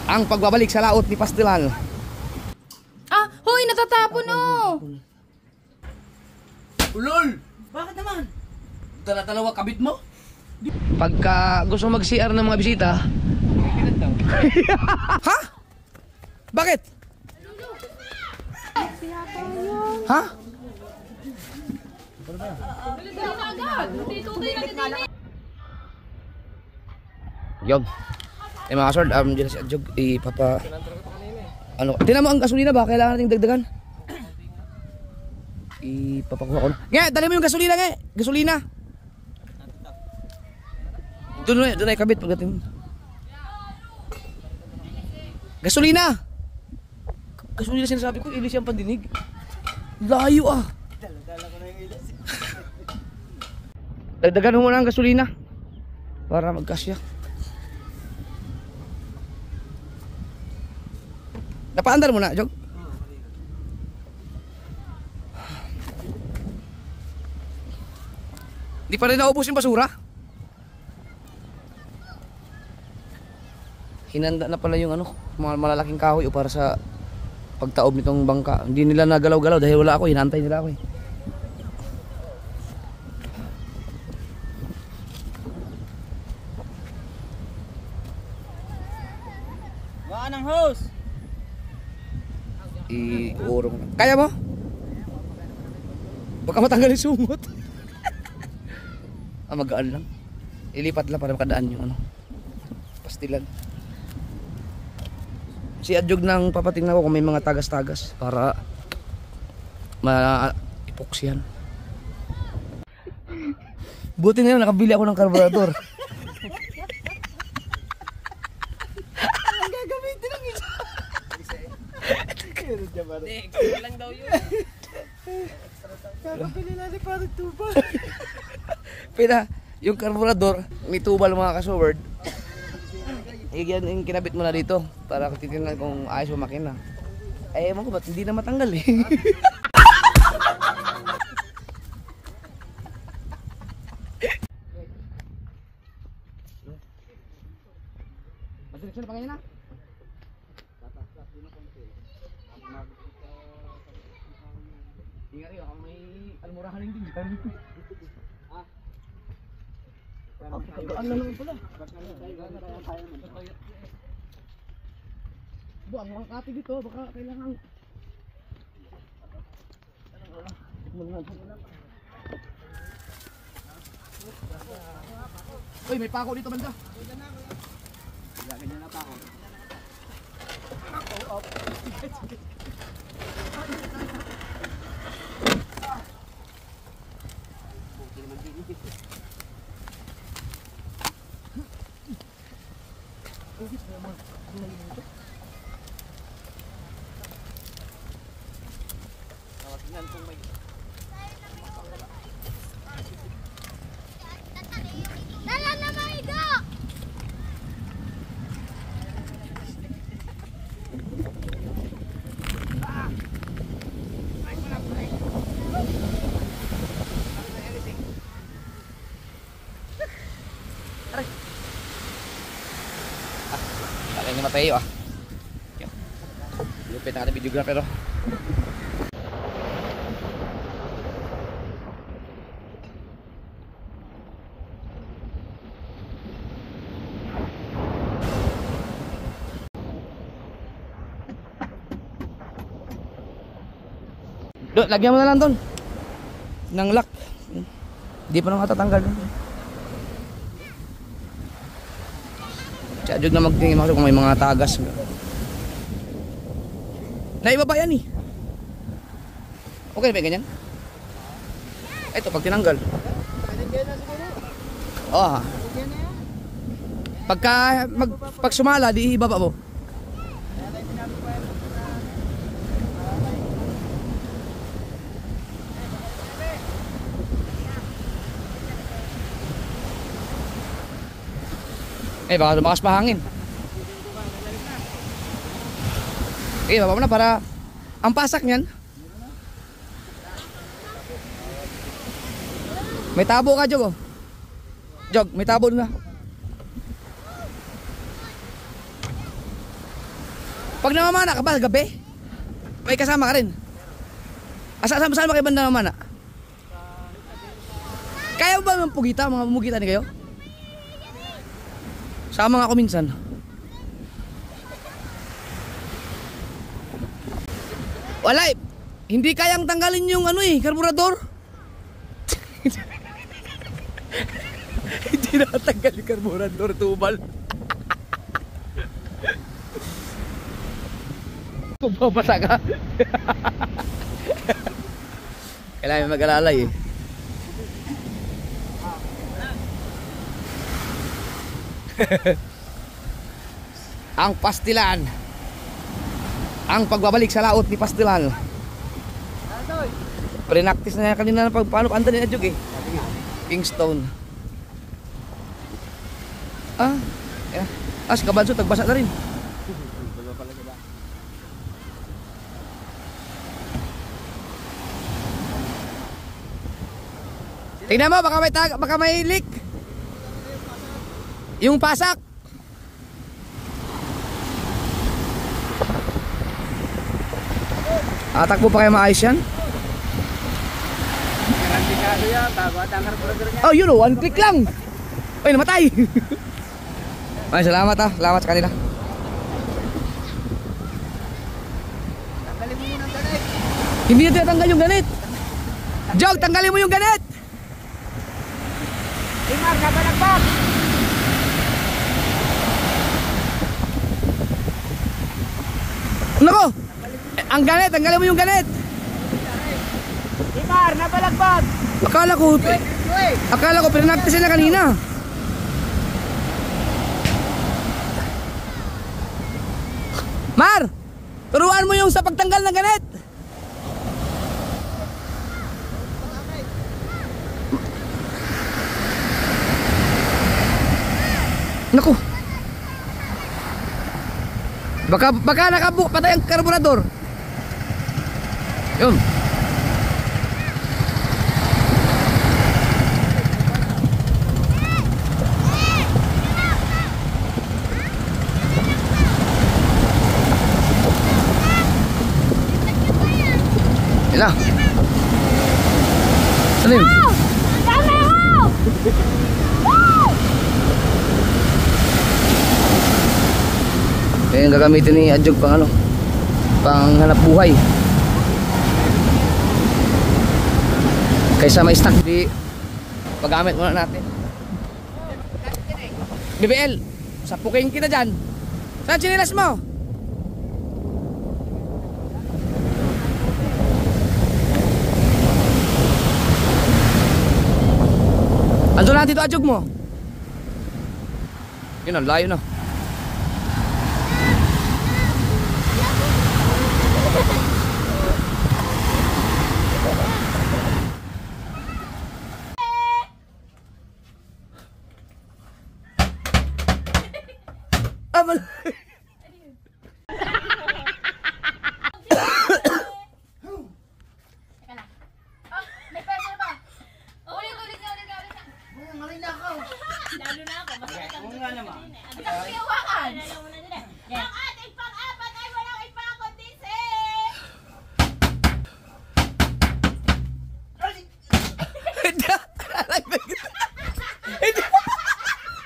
Ang pagbabalik sa laot ni Pastilan. Ah, hoy, natatapon oh. Ulol! Bakit naman? Dala-dalawa kabit mo? Pagka gusto mag-CR ng mga bisita. Ha? Bakit? Ha? Yog. Eh mga sword, dyan si Adjog, ipapa... Ano, tinan mo ang gasolina ba? Kailangan nating dagdagan. Ipapakuha ko na. Nga, dali mo yung gasolina nga. Gasolina. Doon ay kabit pagdating mo. Gasolina! Gasolina sinasabi ko, ilis yung pandinig. Layo ah. Dala ko na yung ilis. Dagdagan mo na ang gasolina. Para magkasya. Napaandar mo na, Jog? Di pa rin naubos yung basura? Hinanda na pala yung mga malalaking kahoy o para sa pagtaob nitong bangka. Hindi nila nagalaw-galaw dahil wala ako, hinantay nila ako eh. Baka ng hose. Iurong na. Kaya mo? Baka matanggal yung sumot. Magaan lang. Ilipat lang para makadaan yung pastilan. Si Adjog nang papatingnan ko kung may mga tagas-tagas para ma-epoxyan. Buti na yun, nakabili ako ng carburetor. Ang gagamitin ng isa. Next, lang daw yun. Kakapili na ni parang tuba. Pina, yung carburetor, may tubal mga kasoward. Yan yung kinabit mo na dito para titingnan kung ayos yung makina. Eh, ewan ko ba't hindi na matanggal eh. Madireksyon na pa ngayon na? Ingat rin, ako may almurahan din dyan. Pagkaan na naman pala. Bu, ang mga kati dito, baka kailangan... Uy, may pako dito banda. Ganyan na pako. Dala na maigo! Kala ini matay ah. Lupit na ating videographer oh. Lagyan mo na lang doon ng lock. Hindi pa naman tatanggal. Adjog na magtingin ako kung may mga tagas. Naibaba yan eh. Okay na ba ganyan? Ito pag tinanggal. Oh. Pag sumala di ibaba mo. Eh baka lumakas pa hangin. Eh baba mo na para ang pasak niyan. May tabo ka, Jog oh. Jog, may tabo na. Pag namamana ka ba, gabi? May kasama ka rin? Saan ba kayo banda namamana? Kaya ba mga pugita? Mga pumugita ni kayo? Sama nga ako minsan. Wala eh. Hindi kayang tanggalin yung karburador. Hindi natanggal yung karburador, tubal. Pabasa ka. Kailangan mag-alalay eh. Ang pastilan. Ang pagbabalik sa laot ni pastilan. Pre-practice na yan kanina na paano anda ni Adjog eh. Kingston. Si Kabanso tagbasa na rin. Tingnan mo, baka may leak. Yung pasak. Takbo pa kayo maayos yan? Karantikado yan, bago at ang karburador niya. Oh, yun o, 1 click lang. Ay, namatay. Ay, salamat ha. Salamat sa kanila. Tanggalin mo muna ang ganit. Hindi na tinatanggal yung ganit. Jog, tanggalin mo yung ganit. Imar, nabalagbag! Nako! Ang ganit, tanggalin mo yung ganit. Imar, nabalagbag! Akala ko pinag-practice na kanina. Mar! Turuan mo yung sa pagtanggal ng ganit. Naku. Baka nakabuk patay ang karburador. Yun. Ila. Salim. Kaya yung gagamitin ni Adjog pang hanap buhay. Kaysa may stock, di paggamit muna natin. BBL, sapukin kita dyan. Saan chinilas mo? Ando na dito Adjog mo. Yun ang layo na. Amal. May pressure ba? Ulit na. Malay na ako. Lalo na ako. Oo nga naman. Ang tapos iwakan. Ang ating pang-apat ay walang ipakondisi. Hindi.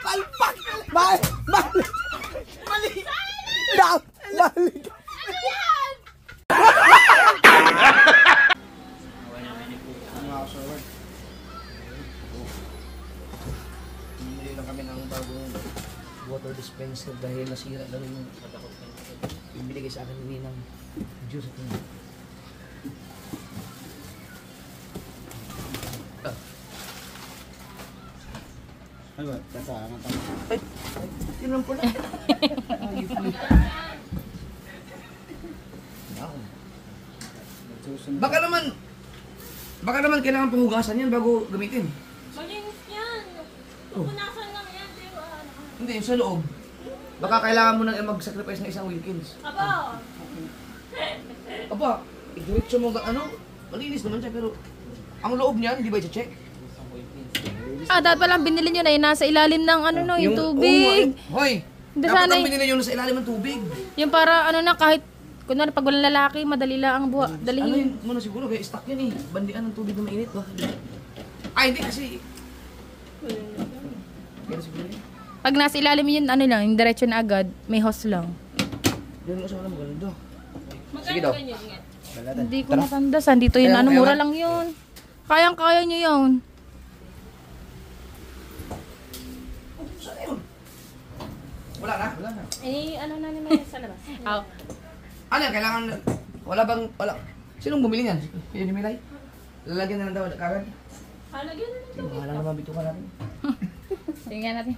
Palpak. Mali. Mali. Bumili lang kami ng bagong water dispenser dahil nasira lang yung ibinigay sa akin ni Ninang juice at yun. Ano ba? Kasama tayo. Ay, yun lang pala. Baka naman kailangan panghugasan yan bago gamitin. Malinis yan. Pupunasan lang yan. Pero Hindi, yung sa loob. Baka kailangan mo nang mag-sacrifice ng isang Wilkins. Aba. Aba, i-diretso mo malinis naman siya pero ang loob niyan, di ba i-check? Dapat palang binili nyo na yun. Nasa ilalim ng yung tubig. Hoy! Hindi Dapat sana ang binili nyo sa ilalim ng tubig. yung para ano na kahit kunwari pag walang lalaki, madali lang ang buha. Ano Dalihin. yun? Muna siguro, kaya stock yan eh. Bandian ng tubig na mainit ba? Ay, hindi kasi... Kaya siguro yun. Pag nasa ilalim yun, ano lang, yung diretso na agad, may hose lang. Doon kasi wala maganda. Magkano Sige daw. ganyan? Ingat. Hindi ko matanda. Saan dito yun? Kaya Ano, mo, mura kaya lang yun. Kayang-kaya nyo yun. Saan yun? Wala na? Wala na. Eh, ano na naman sa labas? Oh. Ano yan? Kailangan... Wala bang... Wala. Sinong bumili niyan? Kaya ni Milay? Lalagyan na lang daw kagad. Halagyan na nito. Mahala naman bitukan natin. Tingnan natin.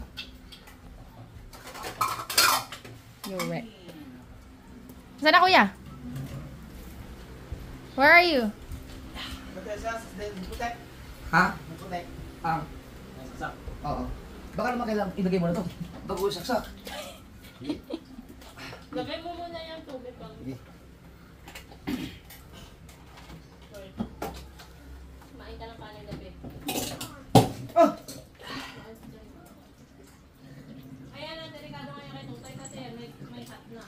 You're right. Saan na kuya? Where are you? Ha? Ah. Oo. Baka naman kailangan ilagay mo na to. Bago saksak. Lagay mo muna yung tubig. Kumain ka ng kanin gabi. Oh! Ayan ang delikado ngayon kay Tutoy kasi may hot na.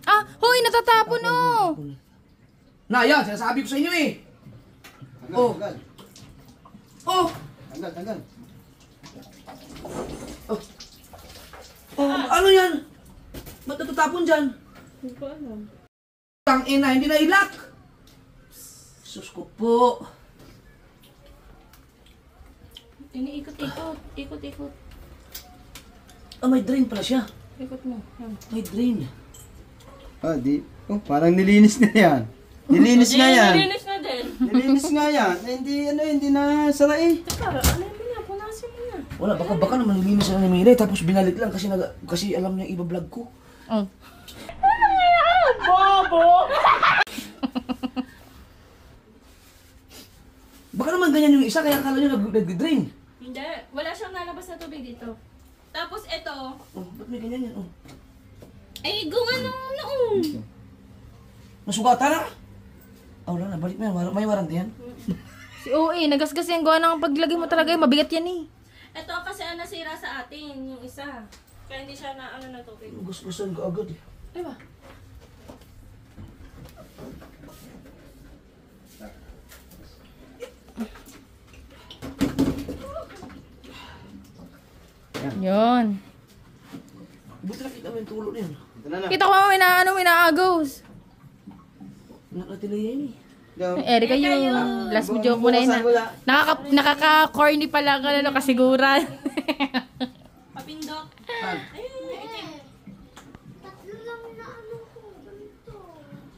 Ah, hoy, natatapon oh! Na, yan. Sinasabi ko sa inyo eh. Oh. Tanggal. Oh! Tanggal. Oh. Oh, ano yan? Ba't natatapon dyan? Hindi ko alam. Tangina, hindi na ilak. Sus ko po. Iniikot-ikot. Ikot-ikot. Ah, may drain pala siya. Ikot mo. Yan. May drain. Ah, di. Oh, parang nilinis na yan. Nilinis nga yan. Nilinis na din. Nilinis nga yan. Hindi na sara eh. Teka, ano yung pinapunasin mo na? Wala, baka naman nilinis na ni Milay tapos binalik lang kasi alam niya iba-vlog ko. Oh. Baka naman ganyan yung isa kaya akala niyo nag-drain. Hindi. Wala siyang nalabas na tubig dito. Tapos ito, Oh, ba't may ganyan yan? Oh. ay gawa nung noon. Nasugatan na? Ah, wala na, balik mo yan. May warranty yan. Si OA, nagasgas yung gawa ng paglagay mo talaga, mabigat yan eh. Ito kasi ang nasira sa atin, yung isa. Kaya hindi siya na ano na tubig. Gusto-gustuhan ko agad eh. Diba? Yun. Buti nakita mo yung tulo na yun. Ito na na. Kita ko mga may naagos. Nakatila yan eh. Erika yung last video ko na yun na. Nakaka-corny pala ka na kasiguran. Papindok. Ah, Ayun, itim.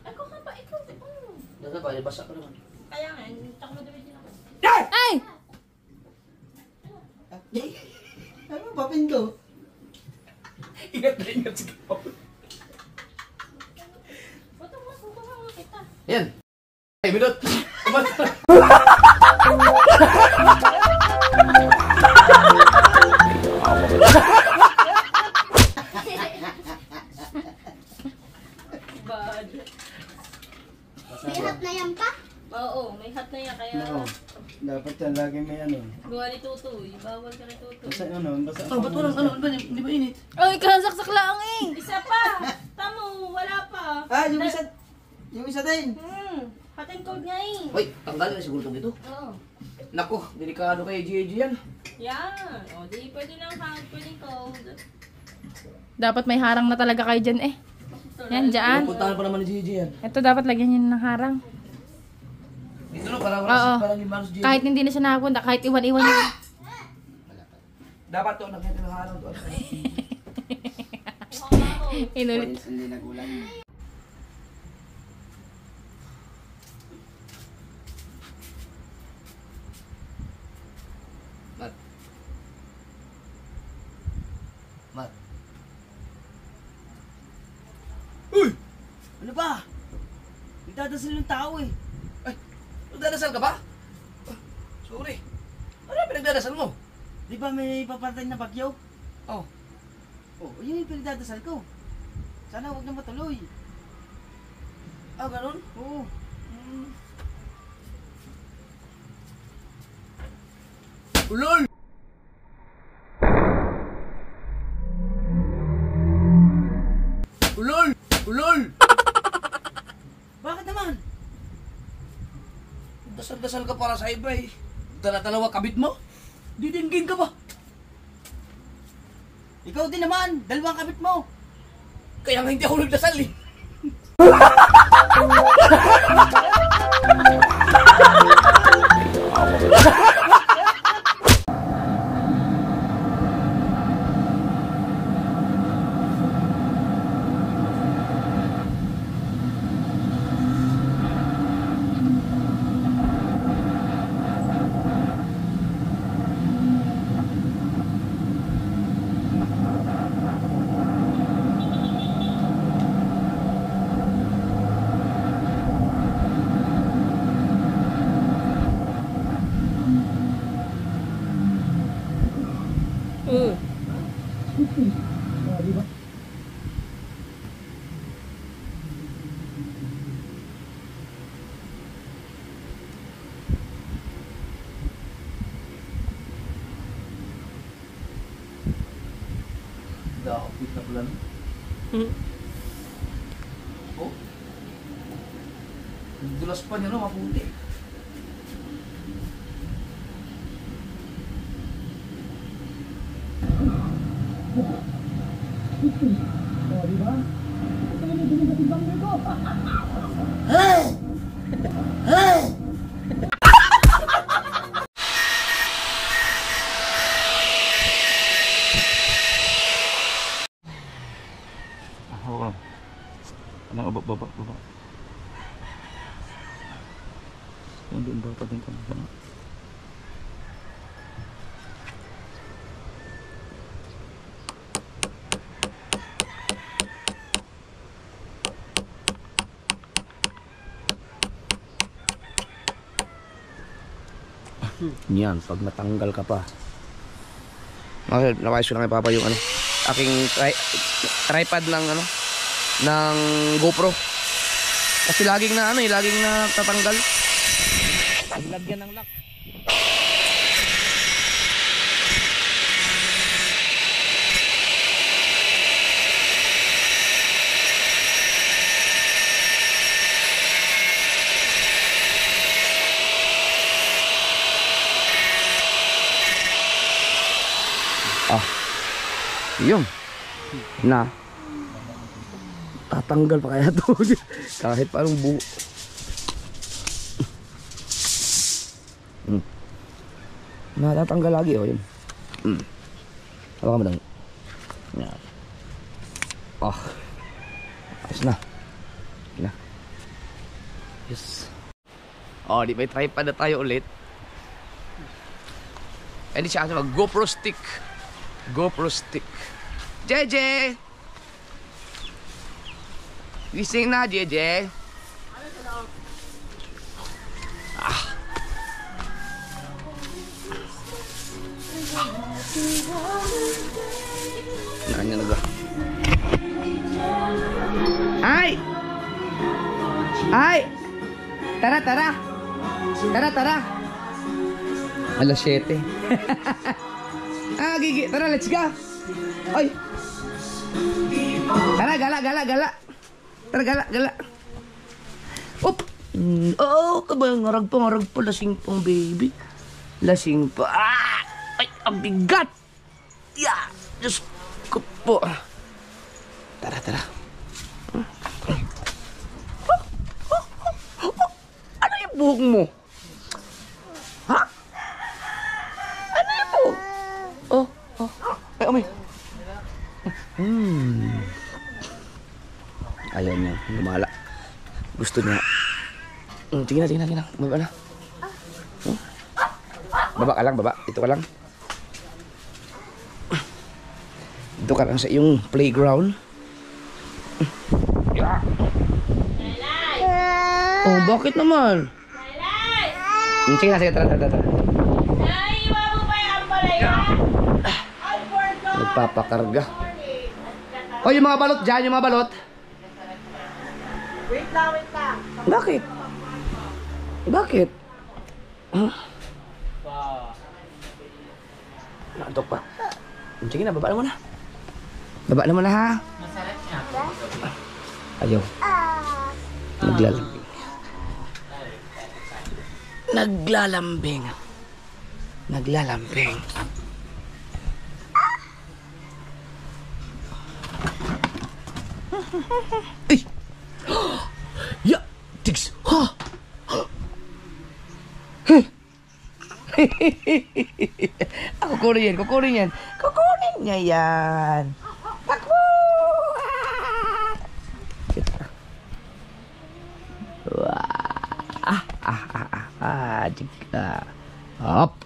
Ako ka ba? Ikaw. Nasa ba? Basa ka naman. Kaya nga, tsaka madumi din ako. Ay! Ano, papindo? Ingat na ingat si Paul. Bato mo nga kita. Yan. Ay, minut. Bad. May hat na yan pa? Oo, may hat na yan. Kaya No. Dapat yan lagi may ano. gawa ni Tutoy. Bawal ka ni Tutoy. Basta ano, basta. Oh, ba't walang ano? Di ba init? Ay, kasaksak lang eh. Isa pa! Tamo, wala pa. Ah, yung isa. Yung isa din. Hot and cold nga eh. Hoy, tanggalin na siguro itong dito. Oo. Nako, delikado kay Gigi yan. Yan. O, di pwede ng hot, pwede cold. Dapat may harang na talaga kayo dyan eh. Yan, dyan. Puntahan pa naman ni Gigi yan. Ito dapat lagyan nyo ng harang. Dito no, parang Oo. parang yung manos Gigi. Kahit hindi na siya nakapunta, kahit iwan-iwan nyo. Dapat to, nakita ng harang to. Inulit. Hindi nagulang. Mat. Mat. Uy! Ano ba? Nagdadasal yung tao eh. Ay, nagdadasal ka ba? Ah, sorry. Ano pinagdadasal mo? Di ba may papatay na bagyo? Oh, Oh, yun yung pinagdadasal ko. Sana huwag na matuloy. ah, ganun? Oo. Ulol! Ulol! Bakit naman? Dasal-dasal ka para sa iba eh. Dala-dalawa kabit mo? Didinggin ka ba? Ikaw din naman, dalawang kabit mo. Kaya nga hindi ako nagdasal eh. Nakakapit na pala. Oh. Ang dulas pa niya no, maputi. Oh, di ba? Hey! Hey! Oo. Ano, baba. Yan doon ba pa din kami. Yan, pag natanggal ka pa. Nakayos ko lang kay Papa yung ano, aking tripod ng ano, ng GoPro. Kasi laging na ano, laging na tatanggal. Lagyan ng lock. Yun na tatanggal pa kaya to. Kahit parang buo. Natatanggal lagi, oh yun. Hawa ka mo lang. Yan. Ayos na. Okay na. Yes. Di may tripod na tayo ulit. Hindi siya kasi GoPro stick. GoPro stick. Jeje! Gising na, Jeje. Nanya na ba? Ay! Ay! Tara! Alas 7. Gigi. Tara, let's go. Ay. Tara, gala. Tara, gala. Op. Ngarag pa. Lasing pang baby. Lasing pa. Ay, ang bigat. Yeah. Diyos ko po. Tara. Ano yung buhok mo? Ha? Ano yung buhok? Ay, umay. Ayaw niya, lumala. Gusto niya. Tingnan. Baba na. Baba. Ito ka lang. Ito ka lang sa iyong playground. Oh, bakit naman? Sige na, tara. Naiiwan mo pa yung ambalaya? Nagpapakarga. Oh, yung mga balot dyan, Wait lang. Bakit? Nantok pa. Sige na, baba na muna ha. Ayaw. Naglalambing. Naglalambing. Naglalambing. Ay! Ya! Tigs! Ha! Ako kukunin yan. Kukunin niya yan. Takbo! Jika. Up.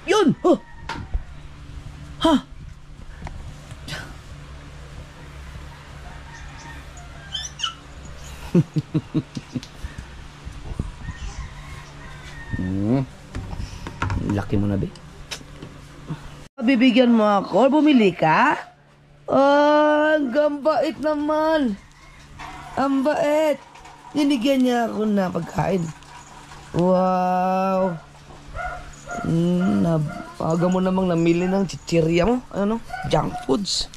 Yun! Oh! Ha! Laki mo na, be. Bibigyan mo ako? Bumili ka? Ang gambait naman. Ang bait. Ninigyan niya ako na pagkain. Wow. Aga mo namang namili ng chichirya mo. Ano? Junk foods.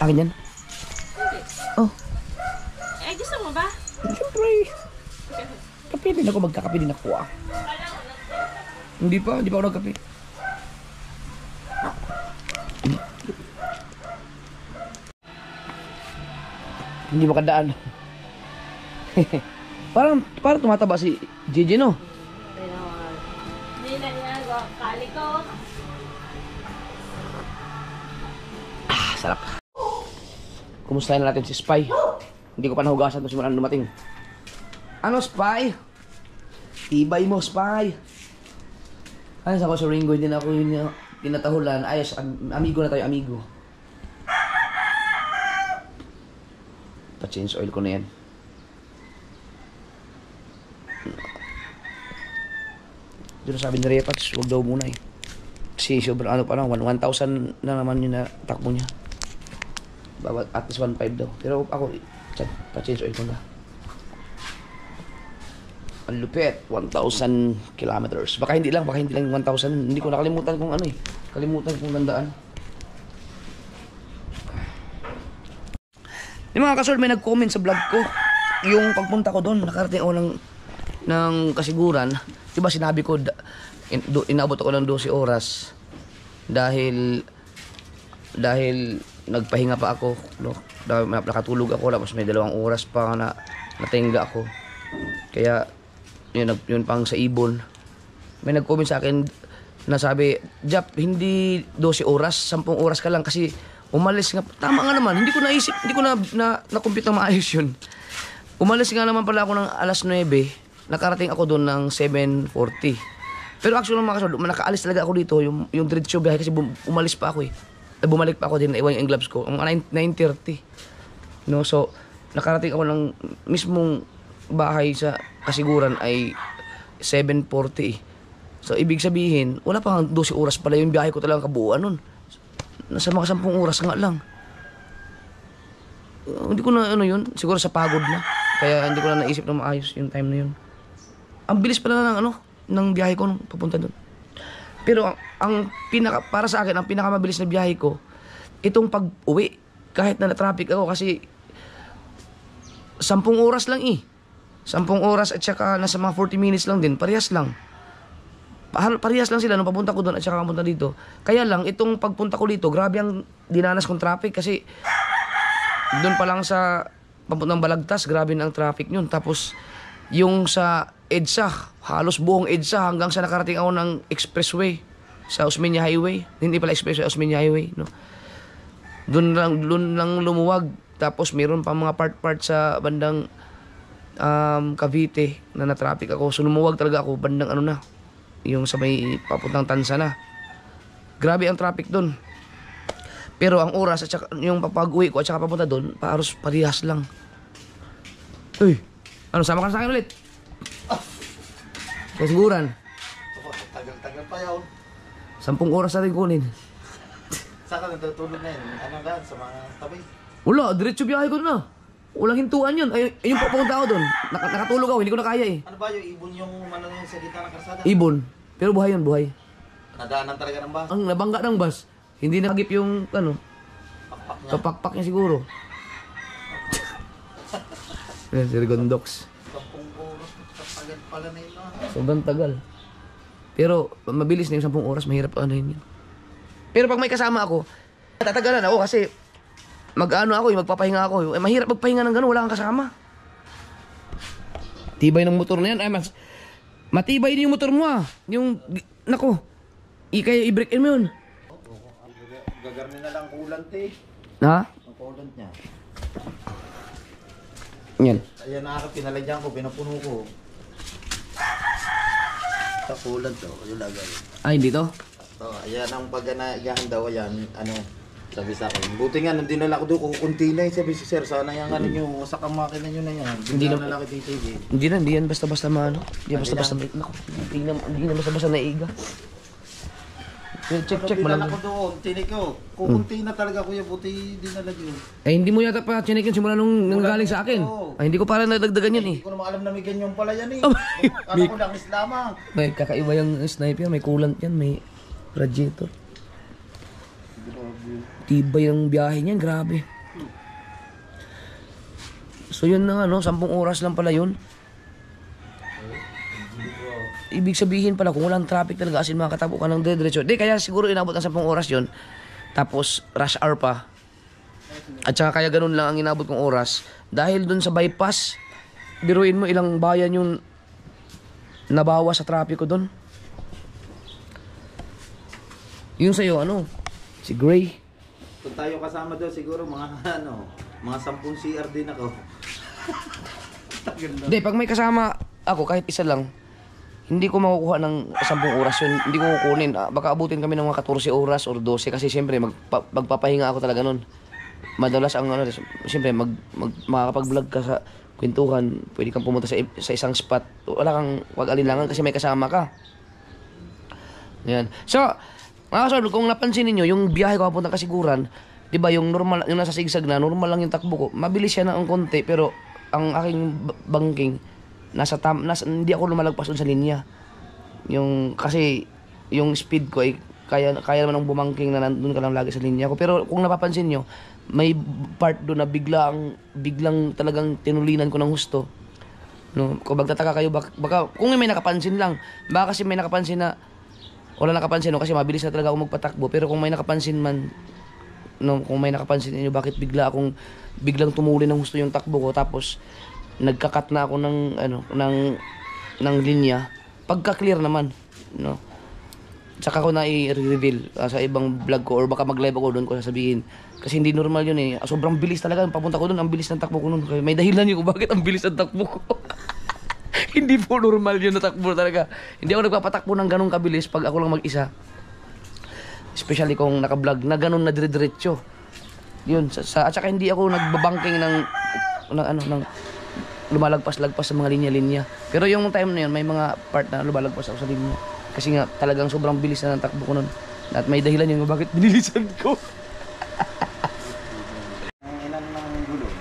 Akin yan. Oh. Eh, gusto mo ba? Siyempre. Kape din ako. Magkakape din ako ah. Hindi pa ako nagkape. Hindi makadaan. parang tumataba si JJ, no? Hindi na niya go. Kali ko. Sarap. Kumustahin na natin si Spy. Hindi ko pa nahugasan ito simula dumating. Ano, Spy? Tibay mo, Spy. Ayos ako sa Ringo, hindi na ako yung tinatahulan. Ayos, amigo na tayo, amigo. Pa-change oil ko na yan. Dito sabi ni Repats, huwag daw muna eh. Kasi sobrang ano pa lang, 1,000 na naman yung natakbo niya. At least 1,500 daw. Pero ako, pa-change oil ko na. Ang lupit, 1,000 kilometers. Baka hindi lang 1,000. Hindi ko nakalimutan kung ano eh. Kalimutan kung tandaan. Yung mga kasol, may nag-comment sa vlog ko. Yung pagpunta ko doon, nakarating ako ng kasiguran. Diba sinabi ko, inabot ako ng 12 oras. Dahil nagpahinga pa ako. No? Nakatulog ako, tapos may 2 oras pa na natingga ako. Kaya, yun pang sa ibon. May nag-comment sa akin na sabi, Jap, hindi 12 oras, 10 oras ka lang kasi umalis nga. Tama nga naman, hindi ko naisip, hindi ko na-compute na maayos yun. Umalis nga naman pala ako ng alas 9, nakarating ako doon ng 7:40. Pero actually mga kasod, nakaalis talaga ako dito, yung diretso biyahe kasi umalis pa ako eh. Bumalik pa ako din, naiwan yung gloves ko, mga 9:30. No, so, nakarating ako ng mismong bahay sa kasiguran ay 7:40 eh. So, ibig sabihin, wala pang 12 oras pala yung biyahe ko talagang kabuuan nun. Nasa mga 10 oras nga lang. Hindi ko na yun, siguro sa pagod na. Kaya hindi ko na naisip na maayos yung time na yun. Ang bilis pala ng biyahe ko nung papunta doon. Pero para sa akin, ang pinakamabilis na biyahe ko, itong pag-uwi. Kahit na na-traffic ako kasi 10 oras lang eh. 10 oras at saka nasa mga 40 minutes lang din. Parehas lang. Parehas lang sila nung papunta ko doon at saka papunta dito. Kaya lang, itong pagpunta ko dito, grabe ang dinanas kong traffic kasi doon pa lang sa papuntang Balagtas, grabe na ang traffic yun. Tapos, yung sa EDSA, halos buong EDSA hanggang sa nakarating ako ng expressway sa Osmeña Highway. Hindi pala expressway, Osmeña Highway. No? Doon lang lumuwag. Tapos, mayroon pa mga part sa bandang Cavite na na-traffic ako. So, lumuwag talaga ako bandang yung sa may papuntang Tansa na. Grabe ang traffic doon. Pero ang oras at saka yung papag-uwi ko at saka papunta doon, parehas lang. Uy, sama ka na sa akin ulit? Kasiguran. Tagal-tagal pa yun. 10 oras na rin kunin. Saan ka natutulog na yun? Anong daan? Sa mga tabi? Wala, diretso biyahe ko na. Walang hintuan yun. Ay, yung papunta ako doon. Nakatulog ako, hindi ko na kaya eh. Ano ba yung ibon yung sa gitna ng karsada? Ibon. Pero buhay yun, buhay. Nadaanan talaga ng bus? Ang nabangga ng bus, hindi nagip yung Ako Papakpak niya siguro. Yan, si Rigondox. Sobrang tagal. Pero mabilis na yung 10 oras, mahirap ano yun. Pero pag may kasama ako, tatagalan ako kasi mag-ano ako, magpapahinga ako. Mahirap magpahinga ng gano'n, wala kang kasama. Tibay ng motor na yan. Ay, mas matibay din yung motor mo ah. Yung, nako, kaya i-break in mo yun. Gagarni na lang kulant eh. Ha? Ang kulant niya. Yan. Ayan na ako, pinalagyan ko, pinapuno ko. Sa kulant to, yung lagay. Ay, dito? Ayan ang pag-anagahan daw, ayan, ano, sabi sa akin. Buti nga, nung dinala ko doon, kukunti na sabi si sir, sana yung ano nyo, sa makina nyo na yan. Hindi na- nalaki dito eh. Hindi yan basta-basta maano. Hindi yan basta-basta naku, hindi na basta-basta naiga. Check Dinala malang. ko doon, tinik ko. Kukunti na talaga kuya, buti dinala yun. Eh hindi mo yata pa chinek yun simula nung nanggaling sa akin. Oo. Ay hindi ko parang nadagdagan yun eh. Hindi ko naman alam na may ganyan pala yan eh. Oh, Kala ko lang lamang. May kakaiba yung sniper, may coolant yan, may radiator. Tibay yung biyahe niyan, grabe. So yun na ano, 10 oras lang pala yun. Ibig sabihin pala kung walang traffic talaga as in makatabo ka ng diretso. Di kaya siguro inabot ng 10 oras yun. Tapos rush hour pa. At saka kaya ganun lang ang inabot kong oras. Dahil dun sa bypass, biruin mo ilang bayan yung nabawa sa traffic ko dun. Yung sa'yo, ano? Si Gray. Kung tayo kasama doon, siguro mga ano, mga 10 CR din ako. Hindi, pag may kasama ako, kahit isa lang, hindi ko makukuha ng 10 oras yun. Hindi ko kukunin. Baka abutin kami ng mga 14 oras or 12 kasi siyempre magpapahinga ako talaga nun. Madalas ang ano, siyempre makakapag-vlog ka sa kwentuhan, pwede kang pumunta sa isang spot. Wag alinlangan kasi may kasama ka. Yan. So, mga kasol, kung napansin niyo yung biyahe ko papuntang Kasiguran, 'di ba, yung normal, yung nasa sigsag na, normal lang yung takbo ko. Mabilis siya na ang konti, pero ang aking banking hindi ako lumalagpas doon sa linya. Yung kasi yung speed ko ay kaya naman ng bumangking na nandun ka lang lagi sa linya ko. Pero kung napapansin nyo, may part doon na biglang talagang tinulinan ko ng husto. No, kung magtataka kayo baka kung may nakapansin lang, baka kasi may nakapansin na wala nakapansin no, kasi mabilis na talaga ako magpatakbo. Pero kung may nakapansin man, no, kung may nakapansin niyo bakit biglang tumuli ng husto yung takbo ko, tapos nagkakat na ako ng linya pagka-clear naman, no. Saka ko na i-reveal sa ibang vlog ko or baka mag-live ako doon ko sasabihin kasi hindi normal yun eh. Sobrang bilis talaga papunta ko doon, ang bilis ng takbo ko noon. May dahilan yun kung bakit ang bilis ng takbo ko. Hindi po normal yun na takbo talaga. Hindi ako nagpapatakbo ng ganong kabilis pag ako lang mag-isa. Especially kung naka-vlog na ganon na dire-diretso. Yun, at saka hindi ako nagbabangking ng lumalagpas-lagpas sa mga linya-linya. Pero yung time na yun, may mga part na lumalagpas ako sa linya. Kasi nga talagang sobrang bilis na ng takbo ko nun. At may dahilan yun bakit binilisan ko. Ang inan ng gulong.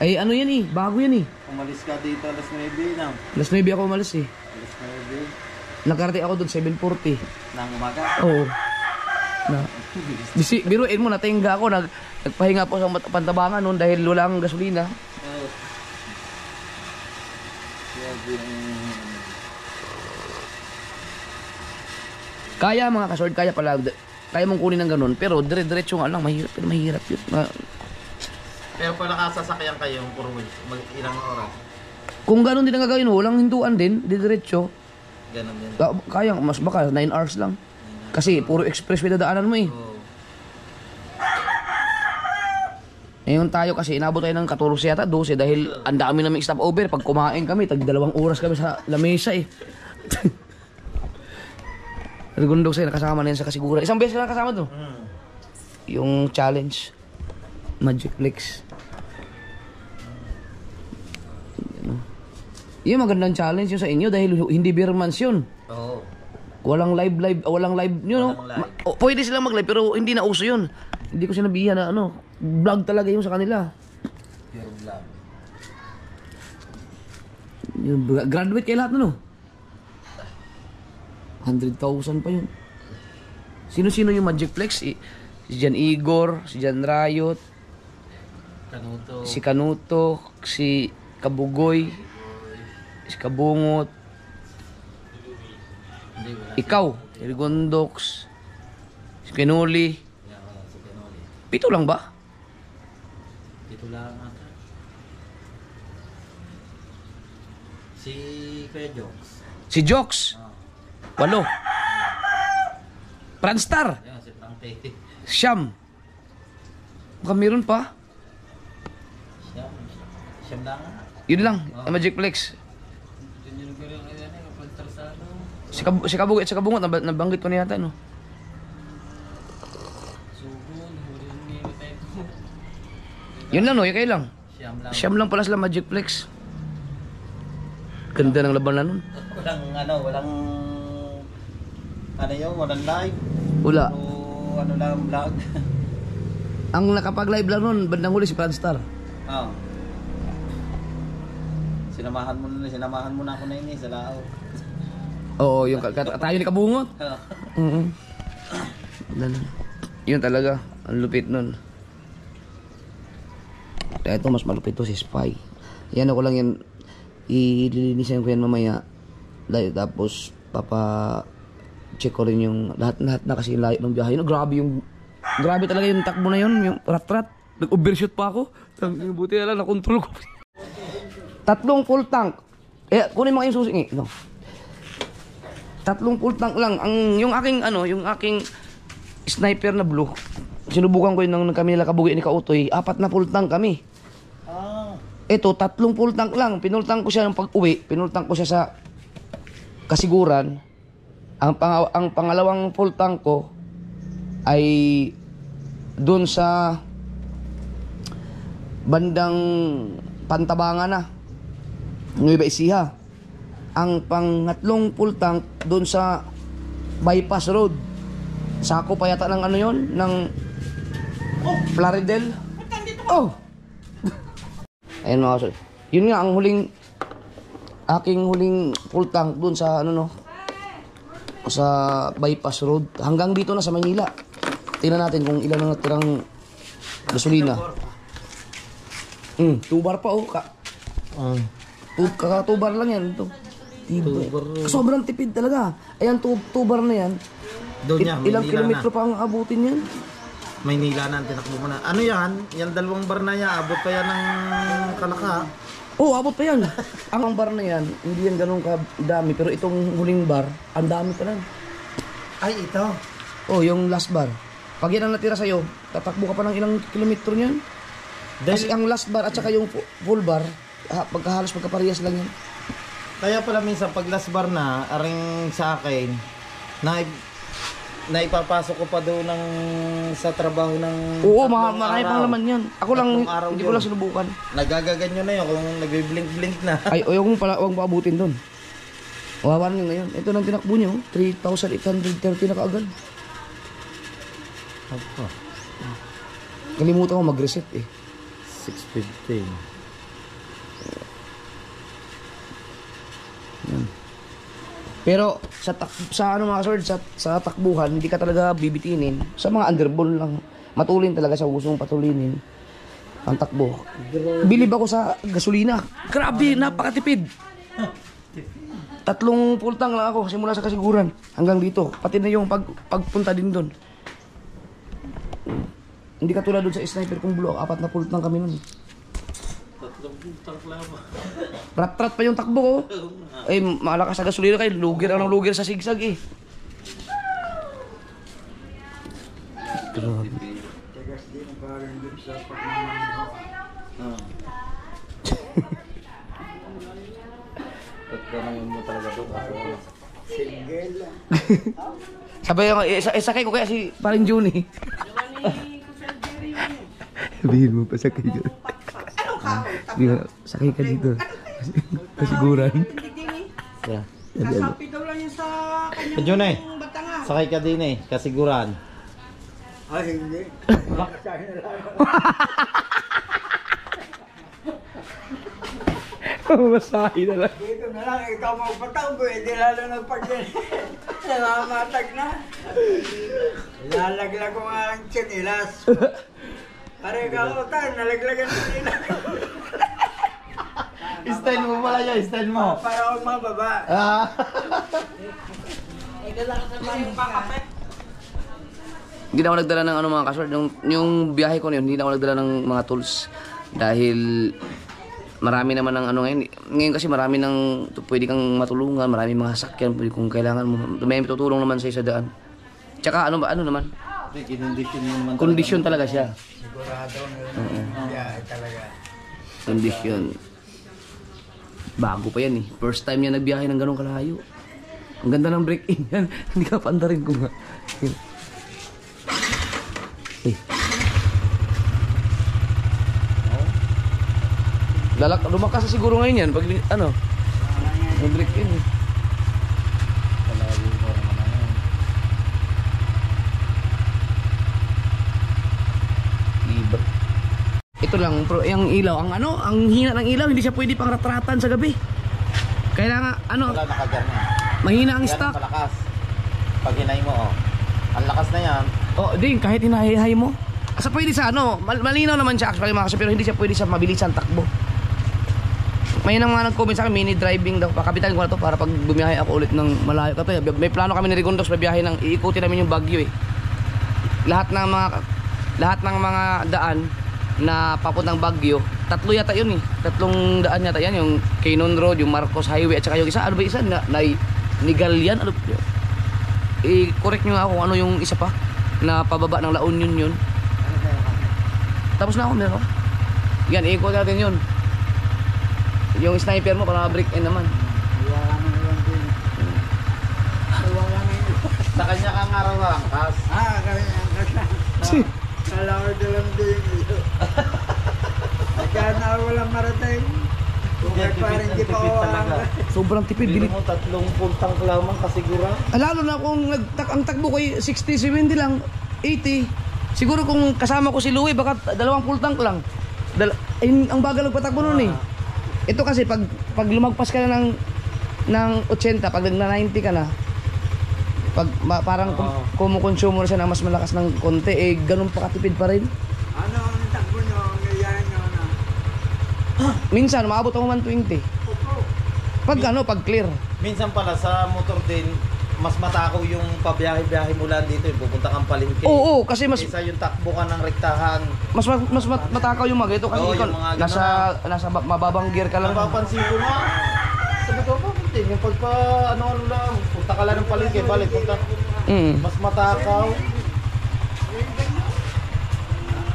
Ay ano yan eh, bago yan eh. Umalis ka dito alas 9 na. Alas 9 ako umalis eh. Alas 9 Nakarating ako doon 7:40. ng umaga. Oo. Biruin mo, natingga ako, nagpahinga po sa Pantabangan noon dahil wala akong gasolina. Kaya mga kasord, kaya pala, kaya mong kunin ng ganun, pero dire-diretso nga lang, mahirap yun. Pero pala kasasakyan kayo puro ilang oras. Kung ganun din ang gagawin mo, walang hinduan din, dire-diretso. Ganun din. Kaya, mas baka 9 hours lang. Kasi puro expressway dadaanan mo eh. Ngayon tayo kasi inabot tayo ng 14 yata, 12 dahil ang dami naming stopover. Pag kumain kami, tag 2 oras kami sa lamesa eh. Rigundog sa'yo, nakasama na yan sa Kasiguran. Isang beses na nakasama doon. Yung challenge. Magic Legs. Yung magandang challenge yun sa inyo dahil hindi beer months yun. Oo. Walang live, yun, no? Pwede silang mag-live pero hindi na uso yun. Hindi ko sinabihan na vlog talaga yung sa kanila. Pure vlog. Yung graduate kayo lahat, no? 100,000 pa yun. Sino-sino yung Magic Flex? si Jan Igor, si Jan Rayot, si Kanuto, si Kabugoy, si Kabungot, ikaw, si Rigondox, si Kenuli. 7 lang ba? Ito lang ata. Si Kuya Jokes. Si Jox, 8. Franstar, Ayun, si Frank Tete. Siyam. Baka meron pa. Siyam lang. Yun lang, Magic Flex. Si Kabungot at si Kabungot, nabanggit ko na yata, no? Yun lang, no? Yung kayo lang. Siyam lang. Siyam lang pala sila Magic Flex. Ganda ng laban na nun. Walang live. Wala. O ano lang, vlog. Ang nakapag-live lang nun, bandang huli si Franstar. Oo. Sinamahan mo na ako na yun sa Lao. Oo, yung tayo ni Kabungot. Yun talaga, ang lupit nun. Kaya ito, mas malupit to si Spy. Yan ako lang yan, ililinisan ko yan mamaya. Dahil tapos, check ko rin yung lahat na kasi yung layo ng biyahe. No, grabe talaga yung takbo na yun, yung rat-rat. Nag-overshoot pa ako. Buti na lang, nakontrol ko. 3 full tank. Kunin mo yung susi. No. 3 full tank lang. Yung aking sniper na blue. Sinubukan ko yun nang kami nila Kabugoy ni Kautoy. 4 na full tank kami. Ito, 3 full tank lang. Pinultang ko siya ng pag-uwi. Pinultang ko siya sa Kasiguran. Ang pangalawang full tank ko ay doon sa bandang Pantabangan na. Nueva Ecija. Ang pangatlong full tank doon sa bypass road. Sako pa yata ng ano yon, ng Plaridel. Oh. Ayun mga kasol. Yun nga ang aking huling full tank doon sa sa bypass road. Hanggang dito na sa Manila. Tingnan natin kung ilan ang natirang gasolina. 2 bar pa Kaka 2 bar lang yan ito. Sobrang tipid talaga. Ayan, 2 bar na yan. Doon yan, Ilang Maynila kilometro pa ang abutin yan? Maynila na ang tinakbo mo na. Ano yan? Yung 2 bar na yan, abot pa yan ng Kalaka. Oo, abot pa yan. Ang bar na yan, hindi yan ganun kadami. Pero itong huling bar, ang dami pa lang. Ay, ito. Oh, yung last bar. Pag yan ang natira sa'yo, tatakbo ka pa ng ilang kilometro niyan. Kasi ang last bar at saka yung full bar, pagkahalos pagkaparehas lang yan. Kaya pala minsan pag last bar na, aring sa akin, na ipapasok ko pa doon sa trabaho ng... Oo, marami pang laman yan. Ako lang, hindi ko yun. lang sinubukan. Nagagaganyo na yun kung nagbiblink-blink na. Ay, yung pala, huwag maabutin doon. Wawa na ngayon. Ito nang tinakbo niyo, 3,830 na kaagad. Apa? Kalimutan ko mag-reset eh. 6:15. Yan. Pero sa ano mga sword, sa takbuhan, hindi ka talaga bibitinin. Sa mga underball lang, matulin talaga sa gustong patulinin ang takbo. Bilib ako sa gasolina. Grabe, napakatipid. 3 full tank lang ako simula sa Kasiguran hanggang dito. Pati na yung pagpunta din doon. Hindi ka tulad doon sa sniper kong blue, 4 na full tank kami nun. 3 full tank lang ba? Rat-rat pa yung takbo ko. Eh, malakas sa gasolina kayo. Lugir ang lugir sa sigsag eh. Grabe. mo talaga doon. Sabay ako, sakay ko kaya si paring Juni. Sabihin mo, pasakay ka. Sakay ka dito. Kasiguran. Yeah. Kasapi daw lang yun sa kanyang Jun eh, Batangas. sakay ka din eh, kasiguran. Ay, hindi. Masahe na lang. Dito na lang, ikaw magpatang ko eh, di lalo nagpagyan. namamatag na. Lalaglag ko nga ang chinilas. Pare ka ko, nalaglagan ng chinilas. Style mo pala yun, style mo. Para akong mababa. Ah. Hindi na ako nagdala ng ano mga kasword. Yung biyahe ko na yun, hindi na ako nagdala ng mga tools. Dahil marami naman ng ano ngayon. Ngayon kasi marami ng pwede kang matulungan, marami mga sakyan, pwede kung kailangan mo. May tutulong naman sa daan. Tsaka ano naman? Kondisyon talaga siya. Sigurado biyahe talaga. Kondisyon. Bago pa yan eh. First time niya nagbiyahe ng ganong kalayo. Ang ganda ng break-in yan. Hindi ka paandarin ko nga. Eh. Lumakas na siguro ngayon yan. Pag ano? Nag-break-in eh. Iba. Ito lang, yung ilaw, ang hina ng ilaw, hindi siya pwede pang ratratan sa gabi. Kailangan, Wala nakagar na. mahina ang Yan stock. ang palakas. Pag hinay mo, oh. Ang lakas na yan. Oh, din, kahit hinahihay mo. Asa pwede sa malinaw naman siya actually mga kasi, pero hindi siya pwede sa mabilisan takbo. May nang mga nag-comment sa akin, mini driving daw. Pakapitan ko na to para pag bumiyahe ako ulit ng malayo. Kato, may plano kami ni Rigondos na biyahe ng iikutin namin yung Baguio eh. Lahat ng mga daan na papuntang Baguio, tatlo yata yun eh. Tatlong daan yata yan, yung Canon Road, yung Marcos Highway at saka yung isa, ano ba isa? Nigalian, ano? I-correct nyo nga kung ano yung isa pa na pababa ng La Union yun. Tapos na ako, meron. Yan, ikot natin yun. Yung sniper mo para break-in naman. Wala na lang din. Wala na yun. Sa kanya kang araw ang kas. Kaya ang kasa. Kalawar na lang din ito. Kaya na walang marating. Kung may parang hindi pa talaga. Sobrang tipid. Bili mo 3 puntang lamang kasigura. Lalo na kung ang takbo ko ay 60, 70 lang, 80. Siguro kung kasama ko si Louie, baka 2 full tank lang. Ang bagal nagpatakbo nun eh. Ito kasi pag lumagpas ka na ng 80, pag nag-90 ka na, parang kumukonsumo na siya ng mas malakas ng konti, eh ganun pa katipid pa rin. Ano ang takbo nyo? Ang ngayon nyo na? Minsan, maabot ako 120. Pag clear. Minsan pala sa motor din, mas matakaw yung pabiyahe-biyahe mula dito, yung pupunta kang palengke. Oo, kasi mas Isa yung takbo ka ng rektahan. mas matakaw yung mga ito kasi Oo, ikaw, yung mga nasa mababang gear ka lang. Napapansin ko nga. Sabi ko, bakit yung pagpa ano lang, punta ka lang ng palengke, balik, punta. Mas matakaw.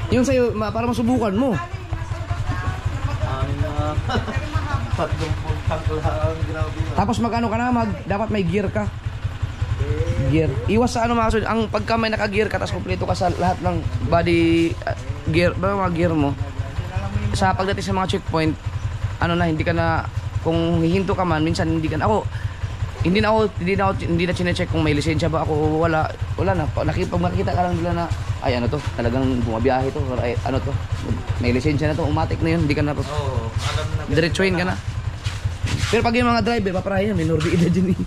Yung sa'yo, para masubukan mo. Ang 3 puntang lang, grabe. Tapos magano ka na, dapat may gear ka. Gear. Iwas sa mga kasunod. Ang pagka may naka-gear ka, tapos kompleto ka sa lahat ng body gear, mga gear mo. Sa pagdating sa mga checkpoint, hindi ka na, kung hihinto ka man, minsan hindi ka na, hindi na chine-check kung may lisensya ba ako, wala na. Pag makikita ka lang nila na, ay ano to, talagang bumabiyahe to, or ay ano to, may lisensya na to, umatik na yun, hindi ka na, Oo, alam na. diretsuhin ka na. Pero pag yung mga driver, paparahin yan, minor de edad dyan eh.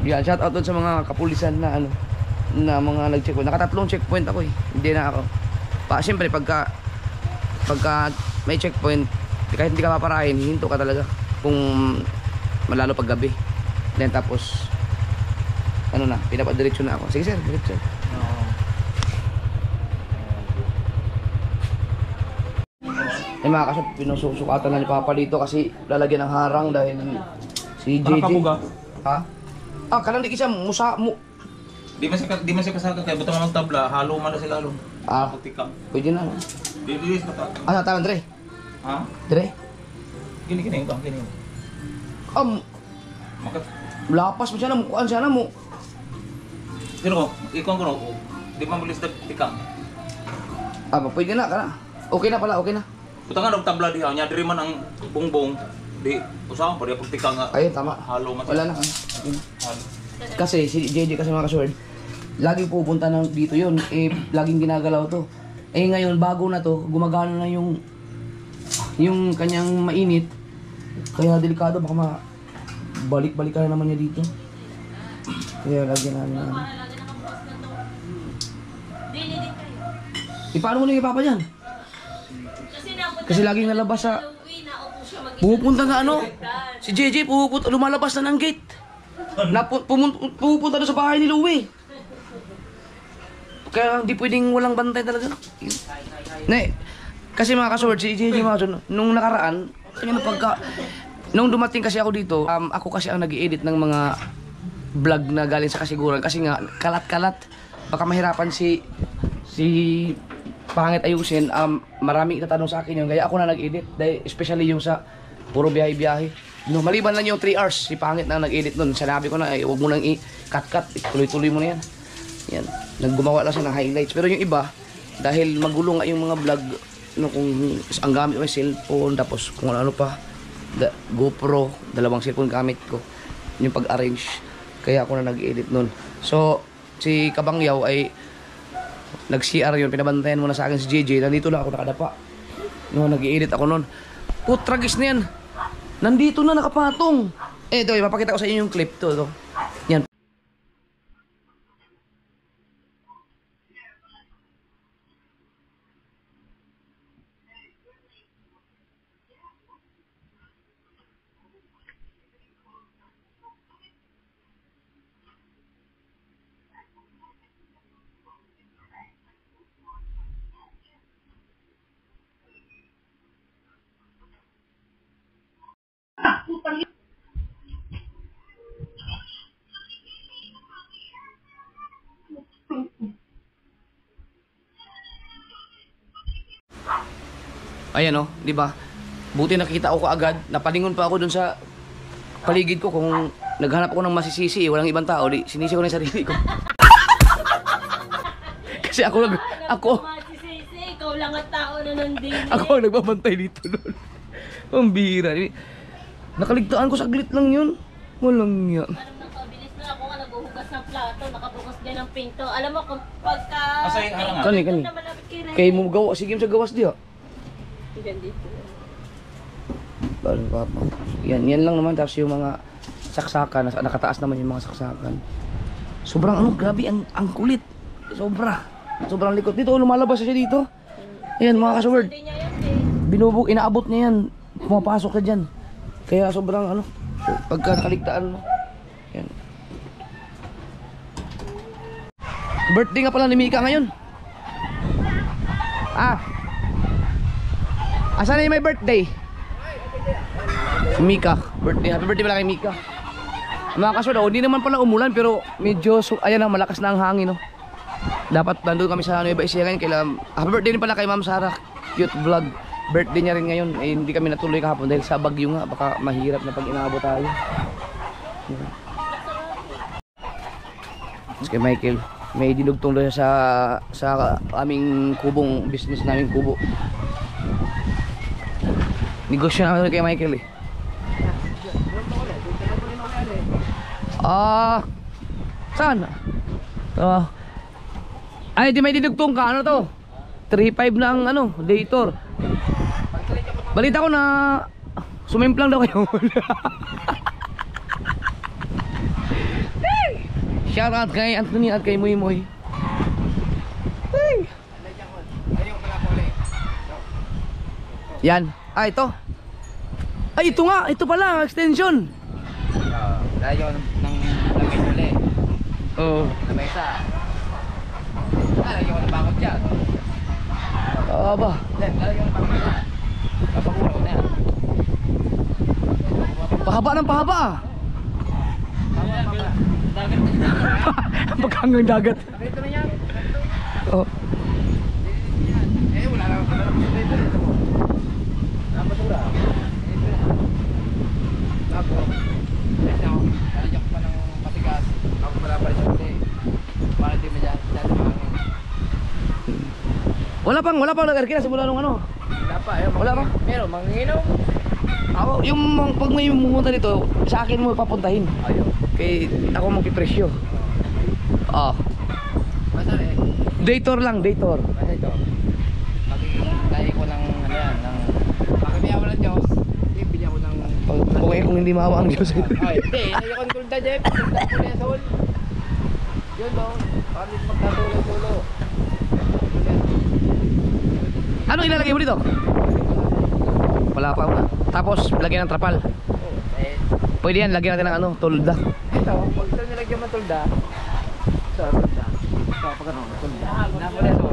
Yan, shout out doon sa mga kapulisan na na mga nag-checkpoint. Nakatatlong checkpoint ako eh. Hindi na ako. Siyempre pagka may checkpoint, kahit hindi ka paparahin, hihinto ka talaga. Kung malalo pag gabi. Then tapos pinapadiretso na ako. Sige sir, diretso. Eh mga kasap, pinusukatan na ni Papa dito kasi lalagyan ng harang dahil si JJ. Ha? Kanang di kisa musa mo. Di man siya kasaka kaya butang magtabla, halo man na sila halong. Putikang. Pwede na. Dili sa ta. Tama Dre. Ha? Dre. Gini ito, gini. Makat. Lapas mo siya na mukuan siya na mo. Pero ikaw ko di man mulis tikang. Pwede na kana. Okay na pala, okay na. Butangan og tabla diha nya diri man ang bongbong. Di usaha pa di pagtikang nga. Ayun, tama. Halo man. Wala na. Kasi si JJ kasi mga kasword, lagi pupunta na dito yun. Laging ginagalaw to. Ngayon bago na to, gumagana na yung kanyang mainit. Kaya delikado, baka balik-balik ka na naman niya dito. Kaya lagyan namin na. Dili din kayo. Paano mo nang ipapa dyan? Kasi laging nalabas sa... Pumupunta na ano? Si JJ lumalabas na ng gate. Pupunta na sa bahay ni Louie. Kaya hindi pwedeng walang bantay talaga. Kasi mga kasword, si JJ nung nakaraan, nung dumating kasi ako dito, ako kasi ang nag-i-edit ng mga vlog na galing sa kasiguran. Kasi nga, kalat-kalat. Baka mahirapan si pangit ayusin. Maraming itatanong sa akin yun. Kaya ako na nag-edit. Especially yung sa puro biyahe-biyahe. Maliban lang yung 3 hours, si pangit na nag-edit nun. Sinabi ko na, huwag mo nang i-cut-cut. Tuloy-tuloy mo na yan. Yan. Naggumawa lang siya ng highlights. Pero yung iba, dahil magulo nga yung mga vlog, kung ang gamit ko yung cellphone, tapos kung ano pa, GoPro, 2 cellphone gamit ko. Yung pag-arrange. Kaya ako na nag-edit nun. So, si Kabangyaw ay nag-CR yun. Pinabantayan mo na sa akin si JJ. Nandito lang ako nakadapa. Nag-edit ako nun. Tragis na yan. Nandito na nakapatong. Ito, mapakita ko sa inyo yung clip. Ito. Yan. Ayan, di ba? Buti nakita ko agad, napalingon pa ako dun sa paligid ko kung naghanap ako ng masisisi, walang ibang tao, sinisi ko na yung sarili ko. Kasi ako Masisisi, ikaw lang ang tao na nandito. ako ang nagbabantay dito doon. Ang bira. Nakaligtaan ko saglit lang yun. Walang yan. Parang nakabilis na ako nga naghuhugas ng plato, nakabukas din ng pinto. Alam mo kung pagka... Asay, harangan. Kani. na malapit kay Ray. Kaya mo gawa, sige sa gawas diya. Yan dito. Yan lang naman. Tapos yung mga saksakan, nakataas naman yung mga saksakan. Sobrang grabe, ang kulit. Sobrang likot. Dito, lumalabas siya dito. Ayan mga kasword. Hindi niya yan Inaabot niya yan. Pumapasok ka dyan. Kaya sobrang pagka nakaligtaan mo. Yan. Birthday nga pala ni Mika ngayon. Asan na yung may birthday? Si Mika. Happy birthday pala kay Mika. Mga kasword, hindi naman pala umulan pero medyo, ayan na, malakas na ang hangin. Dapat nandun kami sa Nueva Ecija ngayon. Happy birthday din pala kay Ma'am Sarah. Cute vlog. Birthday niya rin ngayon. Hindi kami natuloy kahapon dahil sa bagyo nga. Baka mahirap na pag inaabot tayo. Kay Michael, may dinugtong doon sa aming kubong, business naming kubo. Negosyo namin kay Michael saan? Ay, di may dinugtong ka, ano to? 3.5 na ang dator. Balita ko na sumimplang daw kayo. Shout out kay Anthony at kay Moy Moy. Yan. Ito. Ay, ito nga. Ito pala, extension. Layo ng lamay uli. Oo. Na mesa. Lagyan ko ng bakod dyan. Aba. Lagyan ko ng bakod dyan. Papagulaw na yan. Pahaba ng pahaba Paghangang dagat. Dito na yan. Oh. Wala lang ako dito. Ang basura. Tapos, lalagyan ko pa ng patigas. Ako pala pa rin siya uli. Para di masyado mahangin. Wala pang nag-arkila simula nung Wala pa. Wala pa? Pero, manginginom. Ako, pag may pumunta dito, sa akin mo papuntahin. Ayaw. Kay ako magpipresyo. Basta eh. Dator lang, dator. Basta ito. Pag-tayo ko ng ano yan, ng... Pag-ibigyan ko ng Diyos, bibigyan ko ng kung hindi maawa ang Diyos. Ay, hindi. Nagkakon da, Jeff. Punta ko na sa hall. Yun daw. Paano magkatuloy-tulo? Anong ilalagay mo dito? Wala pa una. Tapos, lagyan ng trapal. Pwede yan, lagyan natin ng ano, tulda. Ito, pag ito nilagyan mo tulda. Ito, tulda. Ito, pag ano, tulda. Namuli ito.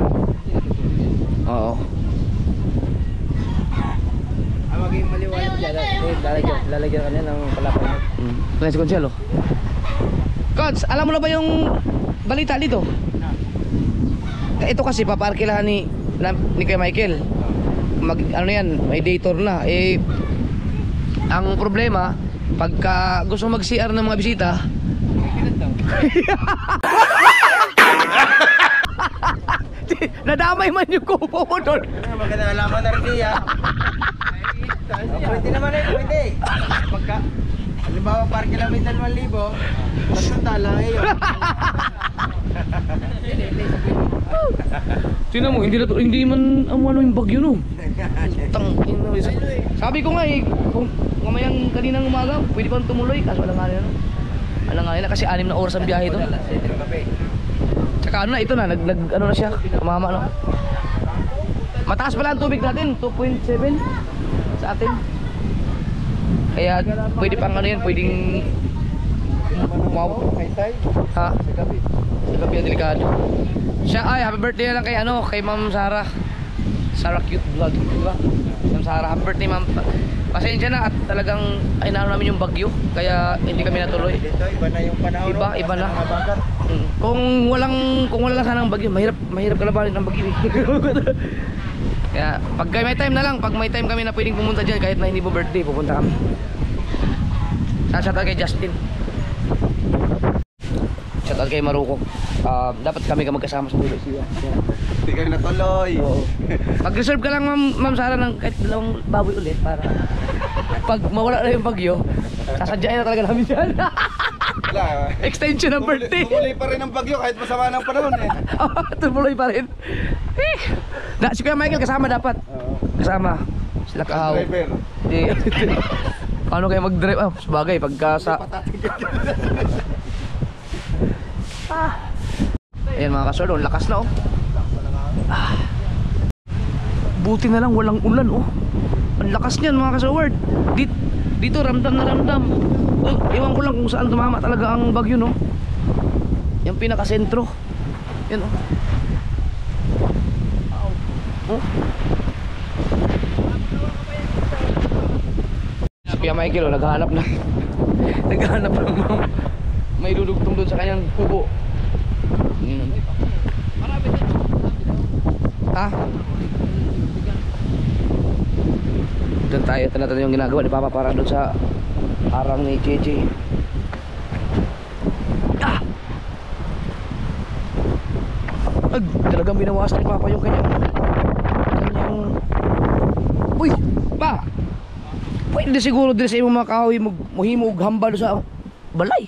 Oo. Ang maging maliwanag dyan. Lalagyan ka niya ng palapay mo. Kaya si Consuelo. Coach, alam mo na ba yung balita dito? Ito kasi paparkilahan ni Kuya Michael. Ano yan, may day tour na. Eh, ang problema, pagka gusto mag-CR ng mga bisita, nadamay man yung kupo mo doon. Maganda alaman na rin niya. Pwede naman eh, pwede. Pagka, halimbawa parang kilometer 1,000, basta lang ngayon. Tingnan mo, hindi man ano yung bagyo no. Sabi ko nga eh, kung mamayang kaninang umaga, pwede pang tumuloy kaso alang nga na. Alang nga na kasi 6 na oras ang biyahe ito. Tsaka ano na, ito na, ano na siya, kumama no. Mataas pala ang tubig natin, 2.7 sa atin. Kaya pwede pang ano yan, pwedeng umabot. Ha? Sa gabi ang delikado. Siya ay happy birthday na lang kay ano, kay Ma'am Sarah. Sarah Cute Vlog, di ba? Ma'am Sarah, happy birthday Ma'am. Pasensya na at talagang inaano namin yung bagyo kaya hindi kami natuloy. Dito, iba na yung panahon. Iba na. Kung wala lang sanang bagyo, mahirap kalabanin ang bagyo. Kaya pag may time na lang, pag may time kami na pwedeng pumunta diyan kahit na hindi mo birthday, pupunta kami. Shoutout kay Justin. Shoutout kay Maruko. Dapat kami magkasama sa dulo siya. Hindi kayo natuloy. Mag-reserve ka lang Ma'am Sarah ng kahit 2 baboy ulit para pag mawala na yung bagyo, sasadyain na talaga namin yan. Extension ng birthday. Tumuloy pa rin ang bagyo kahit masama ng panahon eh. Tumuloy pa rin. Si Kuya Michael kasama dapat. Kasama. Sila kahaw. Driver. Paano kayo mag-drive? Sabagay, pagka sa... Ayan mga kasolo, lakas na oh. Buti na lang walang ulan oh. Ang lakas niyan mga kasoward. Dito ramdam na ramdam. Ewan ko lang kung saan tumama talaga ang bagyo no. Yung pinakasentro. Yan oh. Oh. Si Kuya Michael oh, naghahanap na. Naghahanap ng may dudugtong doon sa kanyang kubo. Ha? Doon tayo, natin yung ginagawa ni Papa para doon sa arang ni Cheche. Talagang binawas ni Papa yung kanyang uy! Pa! Pwede siguro din sa imong mga kahoy muhimog hamba doon sa balay.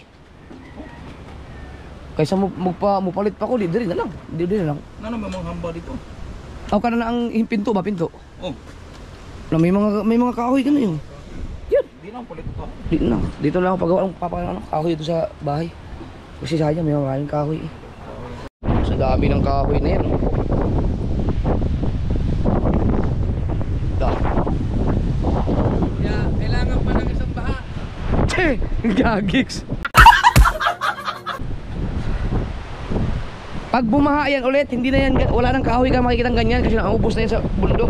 Kaysa mupalit pa ko, di na lang. Di na lang. Ano ba mga hamba dito? Aw ka na ang pinto ba, pinto? Oh, May mga kahoy ka na yun. Yan. di na palit ito. Dito na ako pagawa ng papakain kahoy dito sa bahay. Kasi sayang may maraming kahoy eh. Sa dami ng kahoy na yan. Kailangan pa ng isang baha. Che! Gagigs! Pag bumaha yan ulit, hindi na yan, wala nang kahoy ka makikita ganyan kasi naubos na yan sa bundok.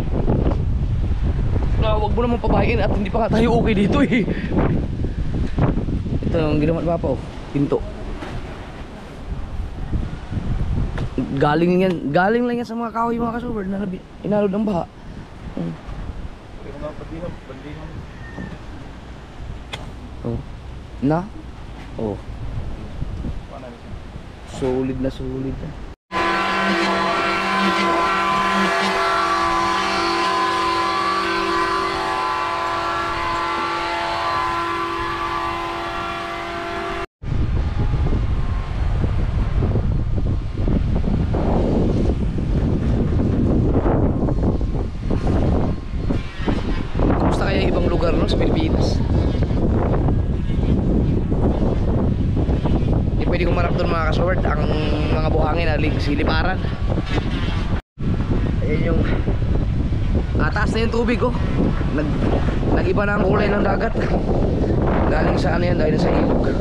Huwag mo naman pabahin at hindi pa tayo okay dito eh. Ito yung ginawa ni Papa oh, pinto. Galing lang yan sa mga kahoy mga kasober na inalod ng baha. Oh. Na? Oh. Solid na solid. Kumusta kaya yung ibang lugar no sa Pilipinas? pwede kumarap doon mga kasword. Ang mga buhangin na siliparan. Ayan yung taas na yung tubig oh. Nag-iba na ang kulay ng dagat. Galing sa ano yan, dahil sa ilog.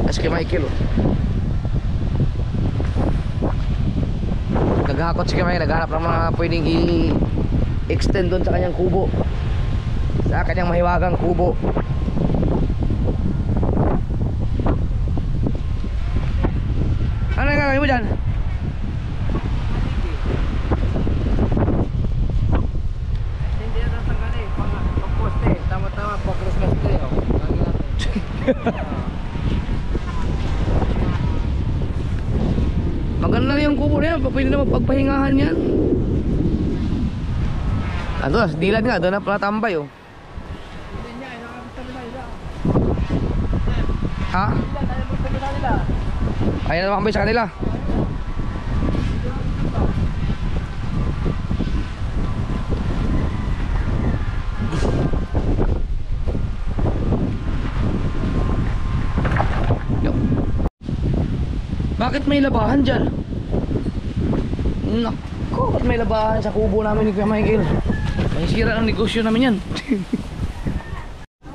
As kay Michael oh. Naghakot si Kamay, naghanap ng mga pwedeng i-extend doon sa kanyang kubo. Sa kanyang mahiwagang kubo. Ano yung gagawin mo dyan? Hindi na natanggal eh, pang-poste. Tama-tama, pang-Christmas tree. Oh. Maganda na yung kubo na yan, pwede na magpagpahingahan yan. Ano, dilan nga, doon na pala tambay oh. Ha? Ayan na makambay sa kanila. Yo. Bakit may labahan dyan? Nako, bakit may labahan sa kubo namin ni Kuya Michael? May sira ang negosyo namin yan.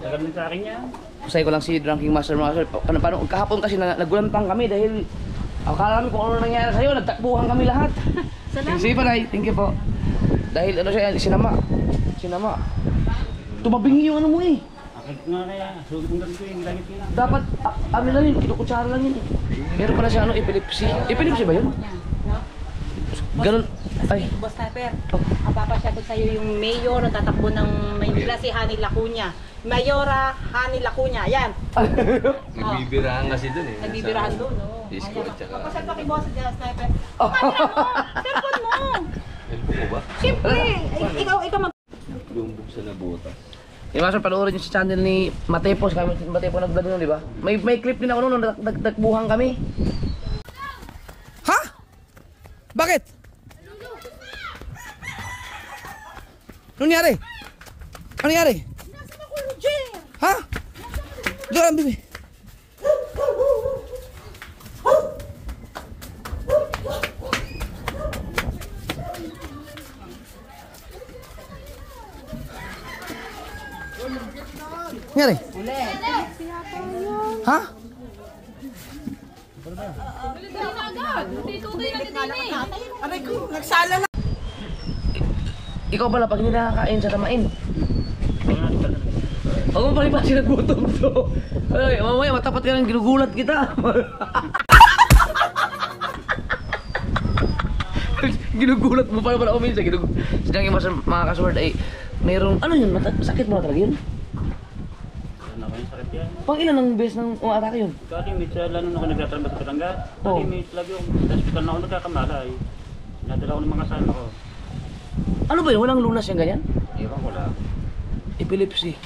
Tagal na sa akin yan. Usay ko lang si Drunking Master. Paano, kahapon kasi nagulantang kami dahil akala namin kung ano nangyari sa'yo, nagtakbuhan kami lahat. Salamat. Sige pa, Nay. Thank you po. Dahil ano siya, sinama. Tumabingi yung ano mo eh. Akit nga kaya, sugit ng ganito yung langit yun. Dapat, ano lang yun, kinukutsara lang yun eh. Meron pala siya ano, epilepsy. Epilepsy ba yun? Ganun. Ay. Boss Sniper, ang papasyakot sa'yo yung mayor na tatakbo ng Maynila, si Hani Lacuna. Mayora Hani Lacuna, yan. Nagbibirahan kasi dun eh. Nagbibirahan doon, no? Disco at saka... Papasyakot kay Boss Sniper. Cellphone mo! Cellphone mo ba? Siyempre! Ikaw mag... Lumbog sa nabutas. Yung Master, panoorin nyo sa channel ni Matepos. Matepos nag-vlog nun, di ba? May clip din ako nun, nagtakbuhan kami. Ha? Bakit? Ano nangyari? Ano nangyari? Ha? Doon, bibi. Nangyari? Ha? Ikaw pala pag hindi nakakain sa tamain. Huwag mo palipasin at gutom to. Ay, mamaya matapat ka ng ginugulat kita. Ginugulat mo pala ako minsan. Sinang yung mga kasword ay mayroong, ano yun, masakit mo na talaga yun? Ano ko yung sakit yan? Pang ilan ang beses ng umatake yun? Dati may lalo na ako nagtatrabaho sa Batangas. Oo. Dati may lagi ako, sa hospital na ako nagkakamala eh. Nadala ko ng mga kasama ko. Ano ba yun? Walang lunas yung ganyan? Ewan ko lang. Epilepsy.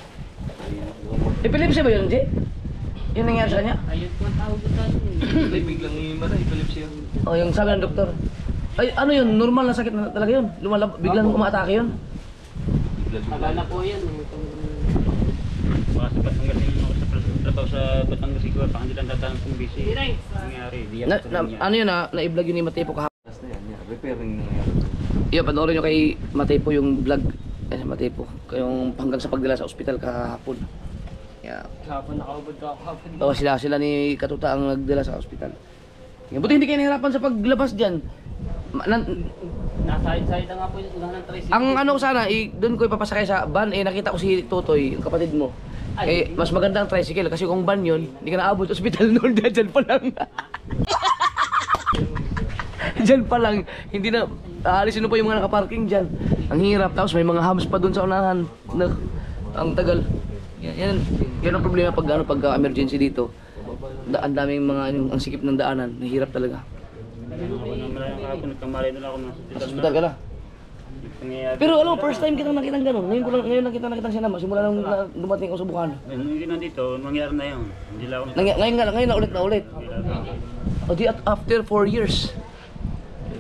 Epilepsy ba yun, Jay? Yung nangyari sa kanya? Ayun po ang tawag ko sa akin. Biglang yung mara, epilepsy yun. O, yung sabi ng doktor. Ay, ano yun? Normal na sakit na talaga yun? Biglang umatake yun? Akala ko yan. Baka sa Batangas yun ako sa trabaho sa Batangas siguro. Baka hindi lang dadaan kong busy. Nangyari. Di ako Ano yun na-vlog yun ni Matepo kahapon? Tapos na yan, repairing na yan. Iyo, panoorin nyo kay Matepo yung vlog. Matepo. Yung hanggang sa pagdala sa ospital kahapon. Yeah. Kahapon nakaubod ka kahapon. O, sila ni Katuta ang nagdala sa ospital. Buti hindi kayo nahirapan sa paglabas dyan. Nasa-side na nga po yung unahan ng tricycle. Ang ano ko sana, doon ko ipapasakay sa van, nakita ko si Totoy, yung kapatid mo. Mas maganda ang tricycle kasi kung van yun, hindi ka naabot sa ospital noon, dyan pa lang. Dyan pa lang, hindi na, aalisin mo pa yung mga nakaparking dyan. Ang hirap, tapos may mga hams pa doon sa unahan. Ang tagal. Yan ang problema pag emergency dito. Ang daming mga, ang sikip ng daanan, nahirap talaga. Nagkamali na lang ako ng Hospital ka na. Pero alam mo, first time kitang nakitang ganun. Ngayon lang kitang nakitang sinama. Simula nung dumating ako sa Bukana. Hindi nandito, nangyari na yun. Hindi lang ako Ngayon na ulit. O di after 4 years.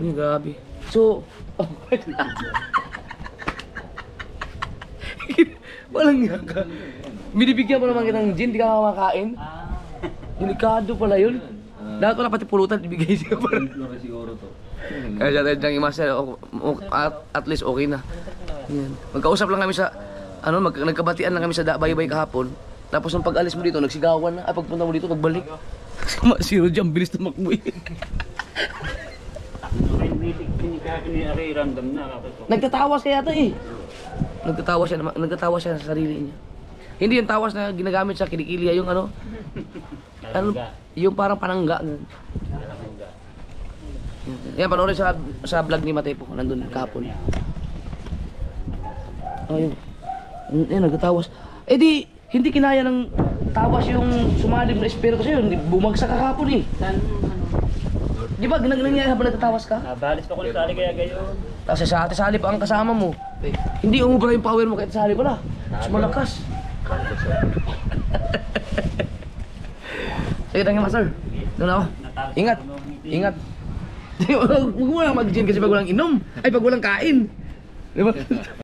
Ay, grabe. So, walang nga ka. Binibigyan mo naman kitang gin, di ka makakain. Delikado pala yun. Dapat wala pati pulutan ibigay siya para. Flora siguro to. Kaya sa tayo yung master, at least okay na. Yan. Magkausap lang kami sa, nagkabatian lang kami sa baybay kahapon. Tapos nung pag-alis mo dito, nagsigawan na. Pagpunta mo dito, pagbalik. Si Roger, ang bilis tumakbo eh. Nagtatawas kaya ito eh. Nagtatawas siya sa sarili niya. Hindi yung tawas na ginagamit sa kilikiliya, yung yung parang panangga. Yan, panoorin sa vlog ni Mateo po, nandun kahapon. Ayun. Yan, nagtatawas. Eh di, hindi kinaya ng tawas yung sumalib na espiritu sa'yo, hindi bumagsak kahapon eh. Di ba, nangyayari habang nagtatawas ka? Balis pa ko ng sali kaya gayon. Tapos sa ate sali pa ang kasama mo. Hindi umubra yung power mo kahit sali pala. Mas malakas. Sige, thank you, master. Doon ako. Ingat. Ingat. Huwag mo lang mag-gym kasi pag walang inom. Ay, pag walang kain. Di ba?